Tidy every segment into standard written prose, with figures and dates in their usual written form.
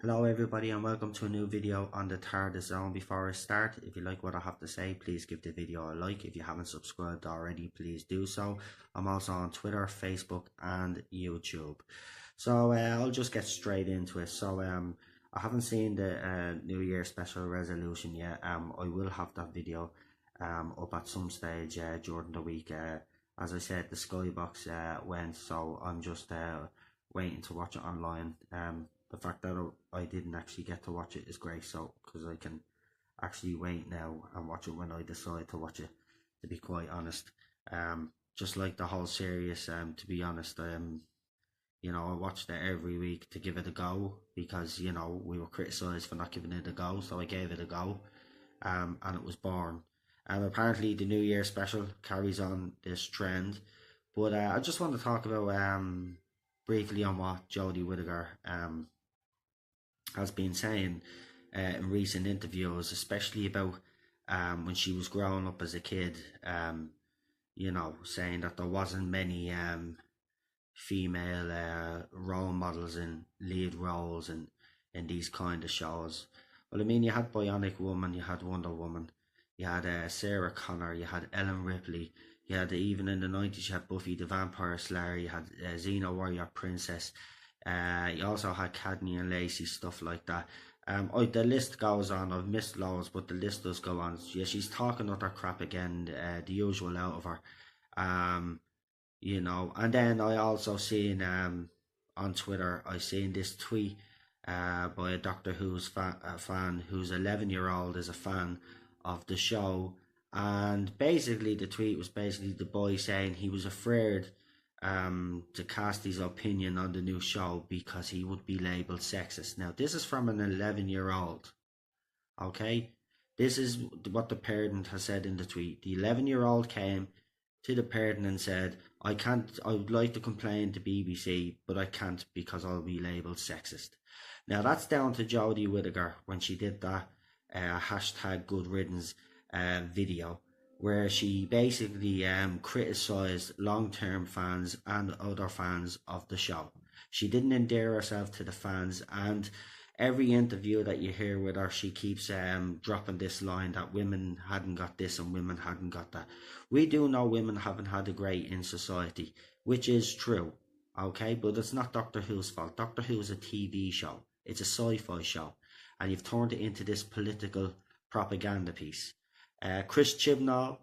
Hello everybody and welcome to a new video on the TARDIS Zone. Before I start, if you like what I have to say, please give the video a like. If you haven't subscribed already, please do so. I'm also on Twitter, Facebook and YouTube. So I'll just get straight into it. I haven't seen the New Year special resolution yet. I will have that video up at some stage during the week. As I said, the Skybox went, so I'm just waiting to watch it online. The fact that I didn't actually get to watch it is great, so because I can actually wait now and watch it when I decide to watch it, to be quite honest. Just like the whole series, to be honest, I watched it every week to give it a go because, we were criticised for not giving it a go, so I gave it a go, and it was born. Apparently the New Year special carries on this trend, but I just want to talk about briefly on what Jodie Whittaker has been saying in recent interviews, especially about when she was growing up as a kid, saying that there wasn't many female role models in lead roles in these kind of shows. Well, I mean, you had Bionic Woman, you had Wonder Woman, you had Sarah Connor, you had Ellen Ripley, you had even in the 90s, you had Buffy the Vampire Slayer, you had Xena Warrior Princess, you also had Cadney and Lacey, stuff like that. The list goes on. I've missed loads, but the list does go on. Yeah, she's talking utter crap again, the usual out of her. And then I also seen on Twitter, I seen this tweet by a Doctor Who's fan who's 11-year-old is a fan of the show, and basically the tweet was basically the boy saying he was afraid to cast his opinion on the new show because he would be labelled sexist. Now, this is from an 11-year-old, okay? This is what the parent has said in the tweet. The 11-year-old came to the parent and said, I would like to complain to BBC, but I can't because I'll be labelled sexist. Now, that's down to Jodie Whittaker when she did that hashtag good riddance video, where she basically criticised long-term fans and other fans of the show. She didn't endear herself to the fans, and every interview that you hear with her, she keeps dropping this line that women hadn't got this and women hadn't got that. We do know women haven't had a great in society, which is true, okay? But it's not Doctor Who's fault. Doctor Who is a TV show. It's a sci-fi show, and you've turned it into this political propaganda piece. Chris Chibnall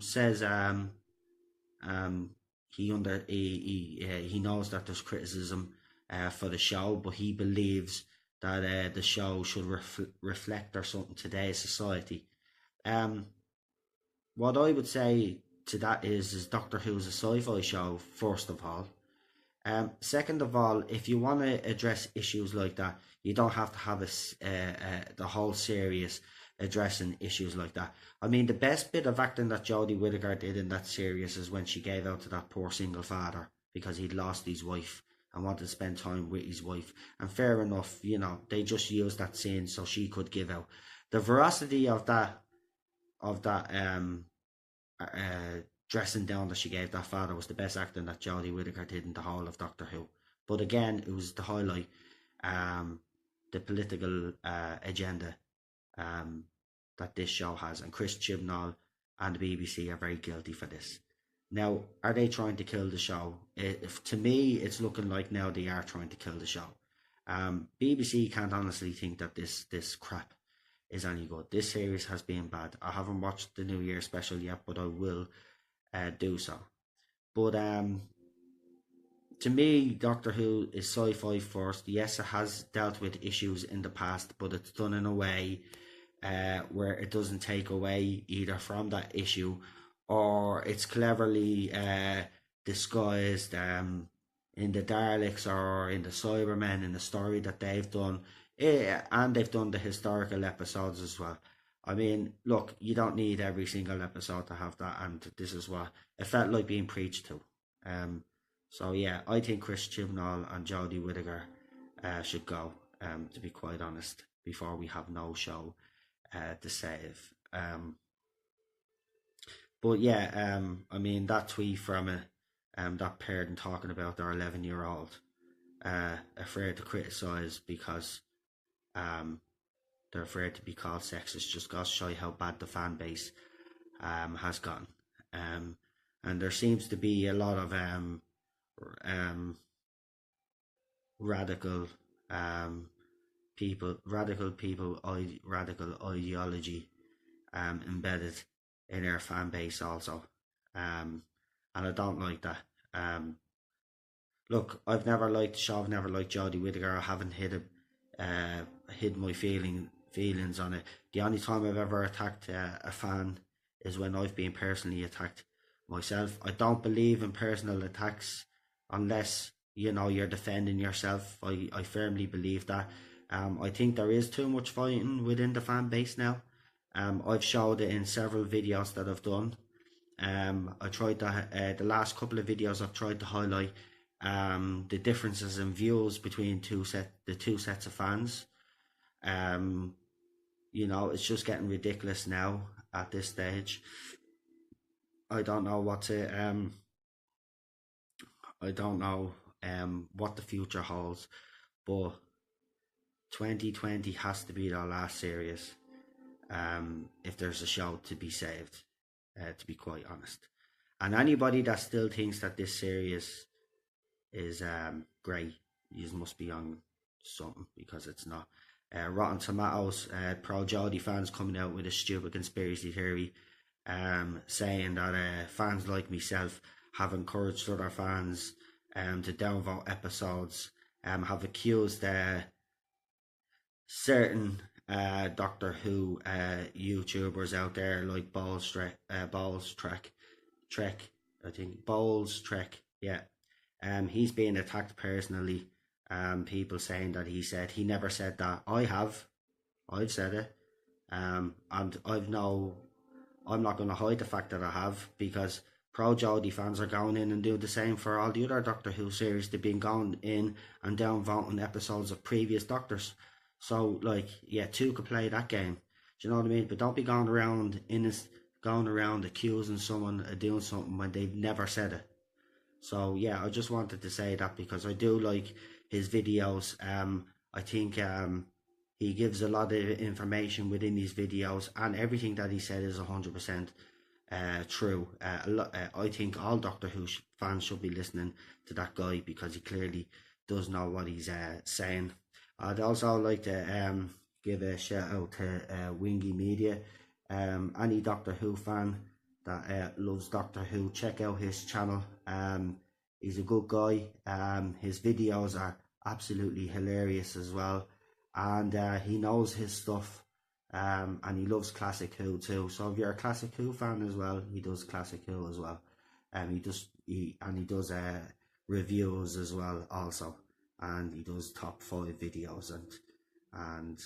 says he knows that there's criticism for the show, but he believes that the show should reflect or something today's society. What I would say to that is Doctor Who's a sci-fi show, first of all. Second of all, if you want to address issues like that, you don't have to have the whole series addressing issues like that. I mean, the best bit of acting that Jodie Whittaker did in that series is when she gave out to that poor single father because he'd lost his wife and wanted to spend time with his wife. And fair enough, they just used that scene so she could give out. The veracity of that dressing down that she gave that father was the best acting that Jodie Whittaker did in the whole of Doctor Who. But again, it was to highlight the political agenda that this show has, and Chris Chibnall and the BBC are very guilty for this. Now, are they trying to kill the show? To me, it's looking like now they are trying to kill the show. BBC can't honestly think that this crap is any good. This series has been bad. I haven't watched the New Year special yet, but I will do so. But to me, Doctor Who is sci-fi first. Yes, it has dealt with issues in the past, but it's done in a way where it doesn't take away either from that issue, or it's cleverly disguised in the Daleks or in the Cybermen in the story that they've done. And they've done the historical episodes as well. I mean, look, you don't need every single episode to have that, and this is what it felt like being preached to. So yeah, I think Chris Chibnall and Jodie Whittaker should go, to be quite honest, before we have no show to save. But yeah, I mean, that tweet from that parent talking about their 11-year-old afraid to criticise because they're afraid to be called sexist. Just goes to show you how bad the fan base has gotten. And there seems to be a lot of um, radical um, radical ideology embedded in our fan base also. And I don't like that. Look, I've never liked the show. I've never liked Jodie Whittaker. I haven't hid my feelings on it. The only time I've ever attacked a fan is when I've been personally attacked myself. I don't believe in personal attacks unless you're defending yourself. I firmly believe that. I think there is too much fighting within the fan base now. I've showed it in several videos that I've done. I tried to the last couple of videos I've tried to highlight the differences in views between the two sets of fans. It's just getting ridiculous now at this stage. I don't know what what the future holds, but 2020 has to be our last series. If there's a show to be saved, to be quite honest. And anybody that still thinks that this series is great, you must be on something, because it's not. Rotten Tomatoes, pro Jodie fans coming out with a stupid conspiracy theory, saying that fans like myself have encouraged other fans to downvote episodes, have accused certain Doctor Who YouTubers out there like Bowles Trek, yeah. He's being attacked personally. People saying that he never said that. I've said it. And I'm not going to hide the fact that I have, because pro Jodie fans are going in and doing the same for all the other Doctor Who series. They've been going in and downvoting episodes of previous Doctors. So, two could play that game. Do you know what I mean? But don't be going around accusing someone of doing something when they've never said it. So yeah, I just wanted to say that because I do like his videos. I think he gives a lot of information within these videos, and everything that he said is 100% true. I think all Doctor Who fans should be listening to that guy, because he clearly does know what he's saying. I'd also like to give a shout out to Wingy Media. Any Doctor Who fan that loves Doctor Who, check out his channel. He's a good guy. His videos are absolutely hilarious as well, and he knows his stuff. And he loves Classic Who too. So if you're a Classic Who fan as well, he does Classic Who as well. He does reviews as well also, and he does top 5 videos, and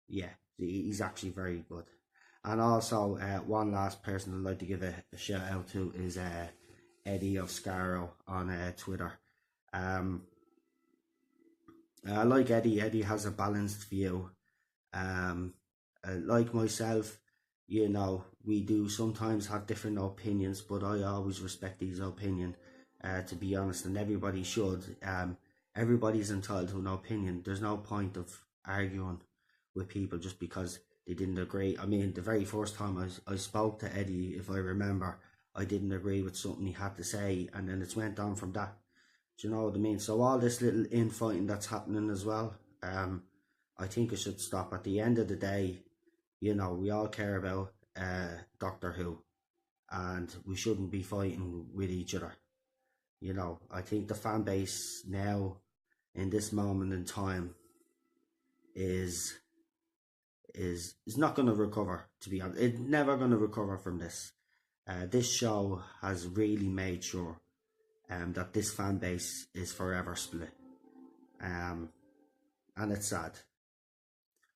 yeah, he's actually very good. And also, one last person I'd like to give a shout out to is Eddie of Scarrow on Twitter. I like Eddie. Eddie has a balanced view. Like myself, we do sometimes have different opinions, but I always respect his opinion, to be honest, and everybody should. Everybody's entitled to an opinion. There's no point of arguing with people just because they didn't agree. I mean, the very first time I spoke to Eddie, if I remember, I didn't agree with something he had to say, and then it's went on from that. Do you know what I mean? So all this little infighting that's happening as well, I think it should stop. At the end of the day, we all care about Doctor Who, and we shouldn't be fighting with each other. I think the fan base now, in this moment in time, is not going to recover, to be honest. It's never going to recover from this. This show has really made sure that this fan base is forever split. And it's sad.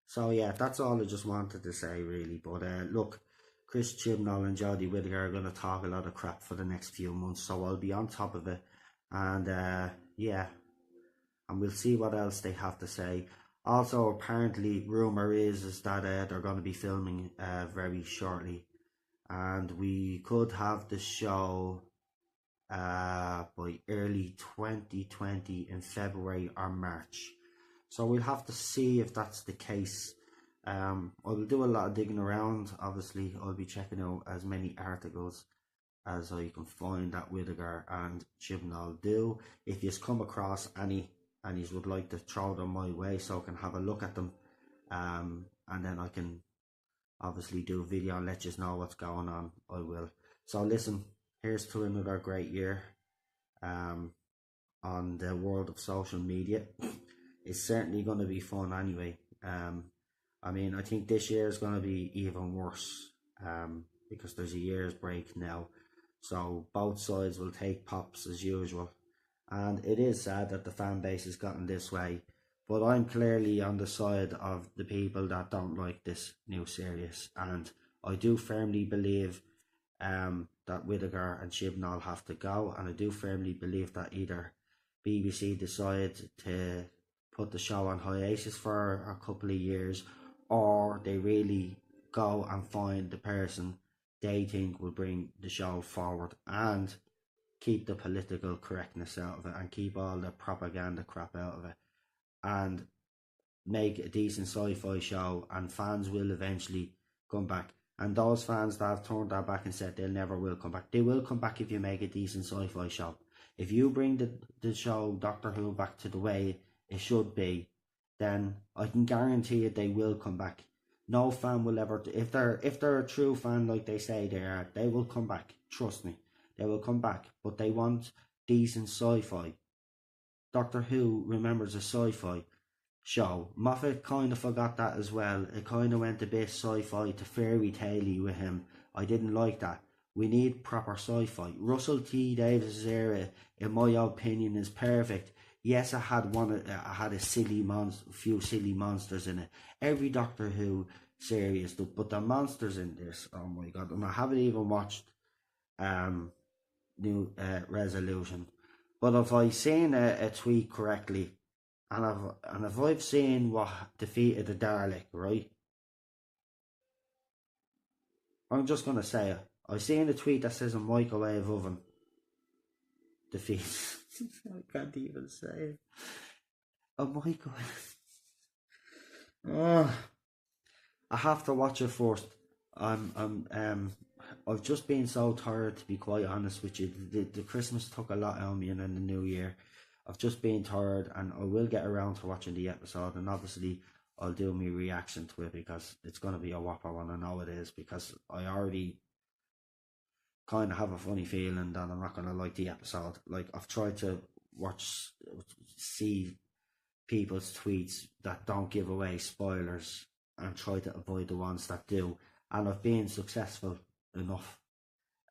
So yeah, that's all I just wanted to say really. But look, Chris Chibnall and Jodie Whittaker are going to talk a lot of crap for the next few months, so I'll be on top of it. And yeah, and we'll see what else they have to say. Also, apparently, rumour is that they're going to be filming very shortly, and we could have the show by early 2020 in February or March. So we'll have to see if that's the case. I'll do a lot of digging around. Obviously, I'll be checking out as many articles as I can find that Whittaker and Chibnall do. If you come across any and you would like to throw them my way so I can have a look at them, and then I can obviously do a video and let you know what's going on, I will. So listen, here's to another great year on the world of social media. It's certainly going to be fun anyway. I mean, I think this year is going to be even worse because there's a year's break now. So both sides will take pops as usual. And it is sad that the fan base has gotten this way. But I'm clearly on the side of the people that don't like this new series. And I do firmly believe that Whittaker and Chibnall have to go. And I do firmly believe that either BBC decide to put the show on hiatus for a couple of years, or they really go and find the person they think will bring the show forward and keep the political correctness out of it and keep all the propaganda crap out of it and make a decent sci-fi show, and fans will eventually come back. And those fans that have turned their back and said they'll never will come back, they will come back if you make a decent sci-fi show. If you bring the show Doctor Who back to the way it should be, then I can guarantee you they will come back. No fan will ever, if they're a true fan like they say they are, they will come back. Trust me, they will come back. But they want decent sci-fi. Doctor Who remembers a sci-fi show. Moffat kind of forgot that as well. It kind of went a bit sci-fi to fairy tale-y with him. I didn't like that. We need proper sci-fi. Russell T Davies' era, in my opinion, is perfect. Yes, I had a few silly monsters in it. Every Doctor Who series, but the monsters in this, oh my god! And I haven't even watched New Resolution. But if I seen a tweet correctly, and if I've seen what defeated the Dalek, right? I'm just gonna say it. I seen a tweet that says a microwave oven defeats. I can't even say it. A microwave. Oh, I have to watch it first. I've just been so tired, to be quite honest with you. The Christmas took a lot out of me, and then the New Year. I've just been tired, and I will get around to watching the episode, and obviously I'll do my reaction to it because it's going to be a whopper one. I know it is, because I already kind of have a funny feeling that I'm not going to like the episode. Like, I've tried to see people's tweets that don't give away spoilers and try to avoid the ones that do, and I've been successful enough.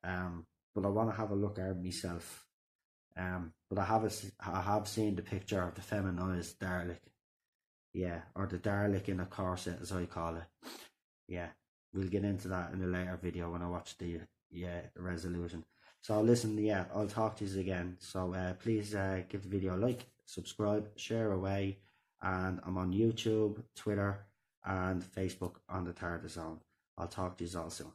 But I want to have a look at it myself. But I have seen the picture of the feminized Dalek. Yeah, or the Dalek in a corset, as I call it. Yeah, we'll get into that in a later video when I watch the resolution. So listen, yeah, I'll talk to you again. So please give the video a like, subscribe, share away, and I'm on YouTube, Twitter, and Facebook on the TARDIS Zone. I'll talk to you all soon.